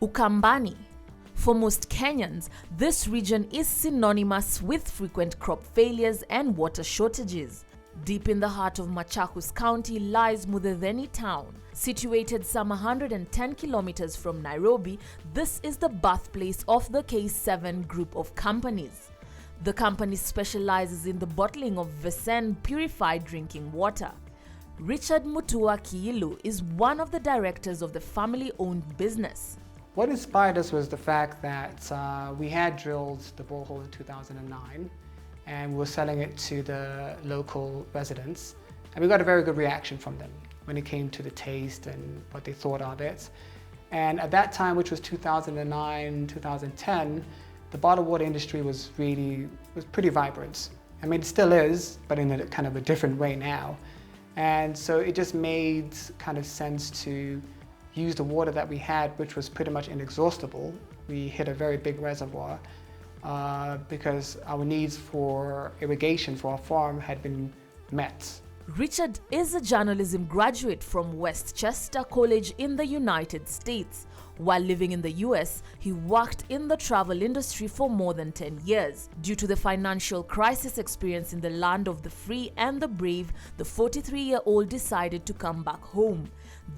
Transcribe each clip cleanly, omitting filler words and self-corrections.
Ukambani. For most Kenyans, this region is synonymous with frequent crop failures and water shortages. Deep in the heart of Machakos County lies Mudhedheni town. Situated some 110 kilometers from Nairobi, this is the birthplace of the K7 group of companies. The company specializes in the bottling of Vesen purified drinking water. Richard Mutua Kiilu is one of the directors of the family-owned business. What inspired us was the fact that we had drilled the borehole in 2009 and we were selling it to the local residents, and we got a very good reaction from them when it came to the taste and what they thought of it. And at that time, which was 2009, 2010, the bottled water industry was pretty vibrant. I mean, it still is, but in a kind of a different way now. And so it just made kind of sense to use the water that we had, which was pretty much inexhaustible. We hit a very big reservoir because our needs for irrigation for our farm had been met. Richard is a journalism graduate from Westchester College in the United States. While living in the US, he worked in the travel industry for more than 10 years. Due to the financial crisis experienced in the land of the free and the brave, the 43-year-old decided to come back home.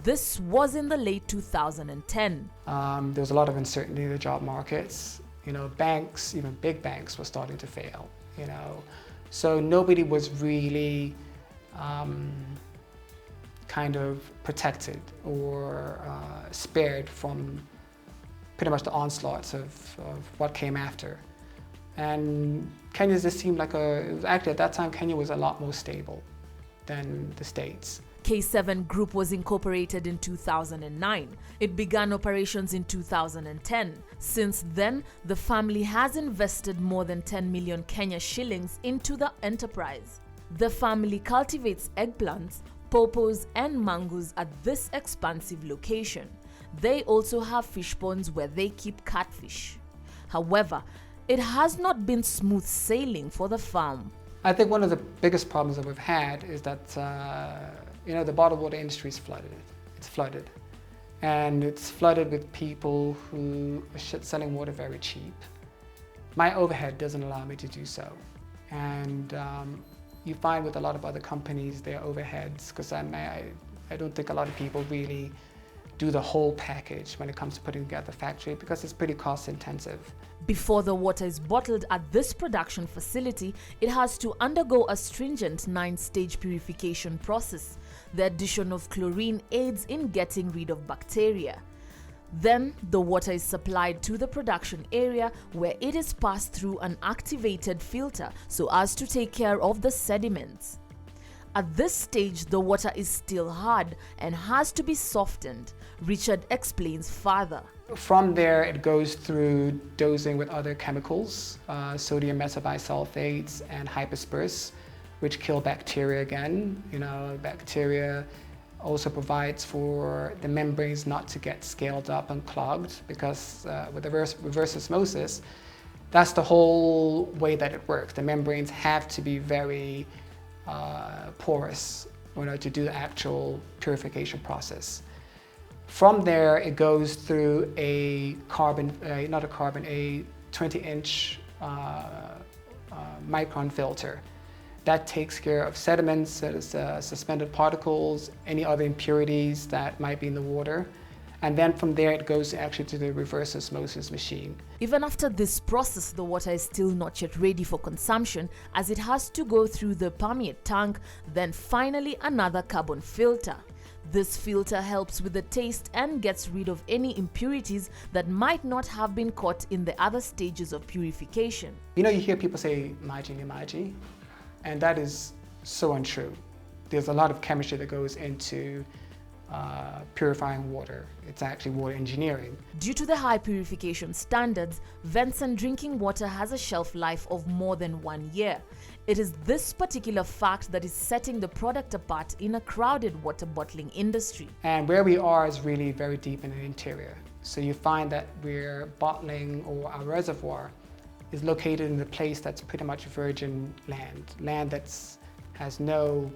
This was in the late 2010. There was a lot of uncertainty in the job markets. You know, banks, even big banks, were starting to fail. You know, so nobody was really kind of protected or spared from pretty much the onslaughts of what came after. And Kenya just seemed like actually at that time, Kenya was a lot more stable than the States. K7 Group was incorporated in 2009. It began operations in 2010. Since then, the family has invested more than 10 million Kenya shillings into the enterprise. The family cultivates eggplants, pawpaws and mangoes at this expansive location. They also have fish ponds where they keep catfish. However, it has not been smooth sailing for the farm. I think one of the biggest problems that we've had is that you know, the bottled water industry is flooded. It's flooded. And it's flooded with people who are selling water very cheap. My overhead doesn't allow me to do so. And you find with a lot of other companies, their overheads, because I don't think a lot of people really do the whole package when it comes to putting together a factory, because it's pretty cost intensive. Before the water is bottled at this production facility, it has to undergo a stringent 9-stage purification process. The addition of chlorine aids in getting rid of bacteria. Then, the water is supplied to the production area where it is passed through an activated filter so as to take care of the sediments. At this stage, the water is still hard and has to be softened. Richard explains further. From there, it goes through dosing with other chemicals, sodium metabisulfates and hypersperse, which kill bacteria again. You know, bacteria also provides for the membranes not to get scaled up and clogged, because with the reverse osmosis, that's the whole way that it works. The membranes have to be very porous in order to do the actual purification process. From there, it goes through a 20-inch micron filter. That takes care of sediments, suspended particles, any other impurities that might be in the water. And then from there, it goes actually to the reverse osmosis machine. Even after this process, the water is still not yet ready for consumption, as it has to go through the permeate tank, then finally another carbon filter. This filter helps with the taste and gets rid of any impurities that might not have been caught in the other stages of purification. You know, you hear people say maji ni maji, and that is so untrue. There's a lot of chemistry that goes into purifying water. It's actually water engineering. Due to the high purification standards, Venson drinking water has a shelf life of more than 1 year. It is this particular fact that is setting the product apart in a crowded water bottling industry. And where we are is really very deep in the interior. So you find that we're bottling, or our reservoir is located in a place that's pretty much virgin land that has no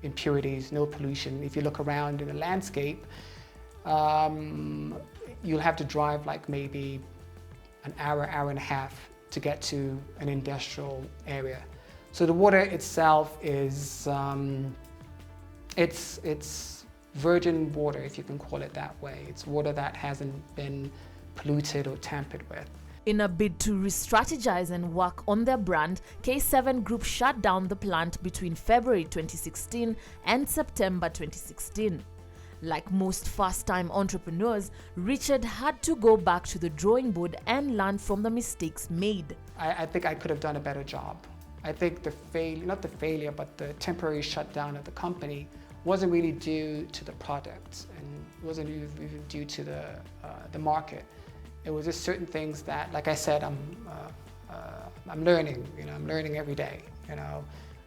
impurities, no pollution. If you look around in the landscape, you'll have to drive like maybe an hour, hour and a half to get to an industrial area. So the water itself is, it's virgin water, if you can call it that way. It's water that hasn't been polluted or tampered with. In a bid to re-strategize and work on their brand, K7 Group shut down the plant between February 2016 and September 2016. Like most first-time entrepreneurs, Richard had to go back to the drawing board and learn from the mistakes made. I think I could have done a better job. I think not the failure, but the temporary shutdown of the company wasn't really due to the product and wasn't even due to the market. It was just certain things that, like I said, I'm learning. I'm learning every day.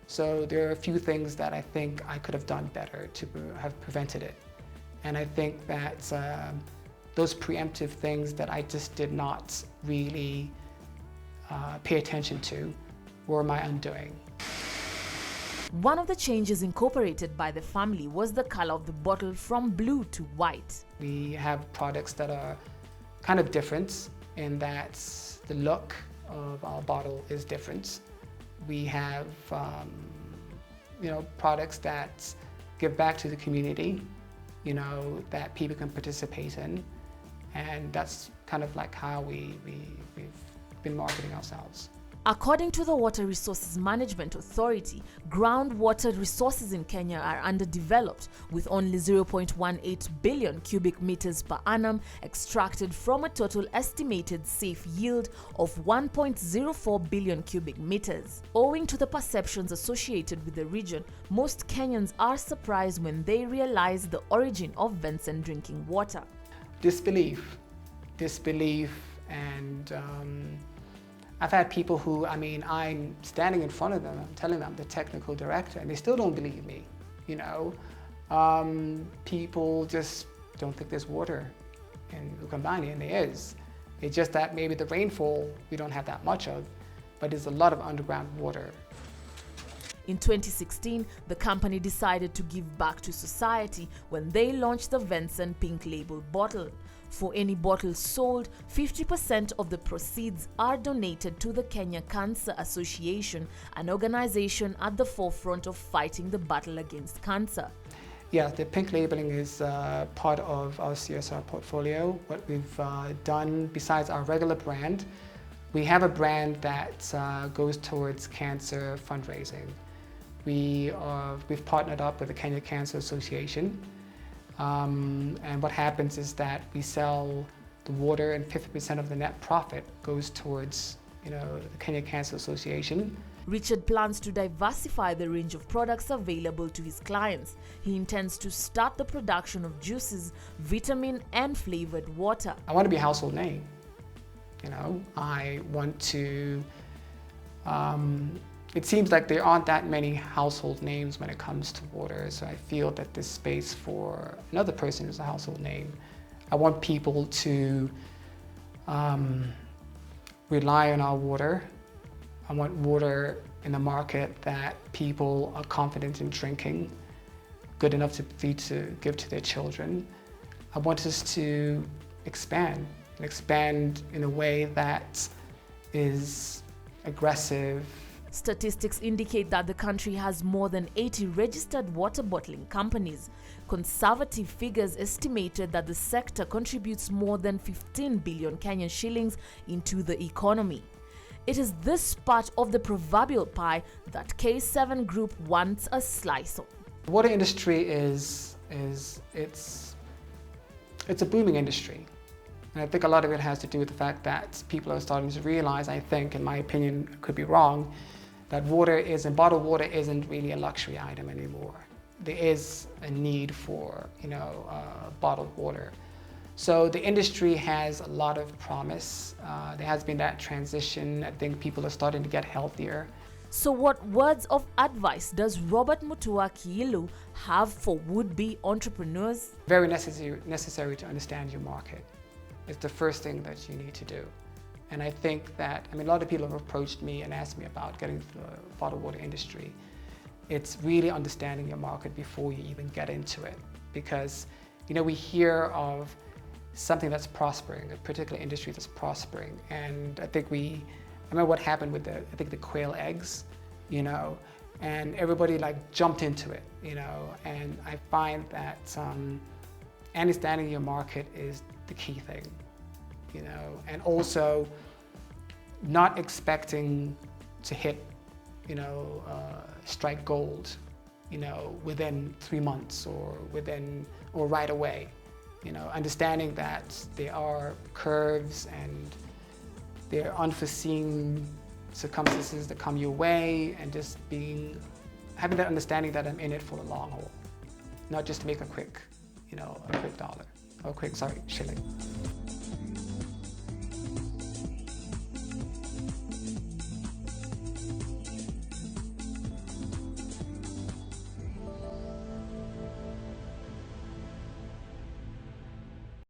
So there are a few things that I think I could have done better to have prevented it. And I think that those preemptive things that I just did not really pay attention to were my undoing. One of the changes incorporated by the family was the color of the bottle from blue to white. We have products that are kind of different in that the look of our bottle is different. We have products that give back to the community, that people can participate in, and that's kind of like how we've been marketing ourselves. According to the Water Resources Management Authority, groundwater resources in Kenya are underdeveloped, with only 0.18 billion cubic meters per annum extracted from a total estimated safe yield of 1.04 billion cubic meters. Owing to the perceptions associated with the region, most Kenyans are surprised when they realize the origin of Venson drinking water. Disbelief, and I've had people who, I'm standing in front of them, I'm telling them I'm the technical director, and they still don't believe me, People just don't think there's water in Ukambani, and there is. It's just that maybe the rainfall we don't have that much of, but there's a lot of underground water. In 2016, the company decided to give back to society when they launched the Venson Pink Label bottle. For any bottle sold, 50% of the proceeds are donated to the Kenya Cancer Association, an organization at the forefront of fighting the battle against cancer. Yeah, the pink labeling is part of our CSR portfolio. What we've done, besides our regular brand, we have a brand that goes towards cancer fundraising. We've partnered up with the Kenya Cancer Association. And what happens is that we sell the water, and 50% of the net profit goes towards, the Kenya Cancer Association. Richard plans to diversify the range of products available to his clients. He intends to start the production of juices, vitamin and flavored water. I want to be a household name. I want to, it seems like there aren't that many household names when it comes to water, so I feel that there's space for another person who's a household name. I want people to rely on our water. I want water in the market that people are confident in drinking, good enough to give to their children. I want us to expand in a way that is aggressive. Statistics indicate that the country has more than 80 registered water bottling companies. Conservative figures estimated that the sector contributes more than 15 billion Kenyan shillings into the economy. It is this part of the proverbial pie that K7 Group wants a slice of. The water industry it's a booming industry. And I think a lot of it has to do with the fact that people are starting to realize, I think, in my opinion, I could be wrong, that bottled water isn't really a luxury item anymore. There is a need for, bottled water. So the industry has a lot of promise. There has been that transition. I think people are starting to get healthier. So what words of advice does Robert Mutua Kiilu have for would-be entrepreneurs? Very necessary to understand your market. It's the first thing that you need to do. And I think that, a lot of people have approached me and asked me about getting into the bottled water industry. It's really understanding your market before you even get into it. Because, we hear of something that's prospering, a particular industry that's prospering. And I remember what happened with the quail eggs, and everybody like jumped into it, and I find that understanding your market is the key thing, and also not expecting to hit, strike gold, within 3 months or right away. Understanding that there are curves and there are unforeseen circumstances that come your way, and just having that understanding that I'm in it for the long haul, not just to make a quick dollar, or shilling.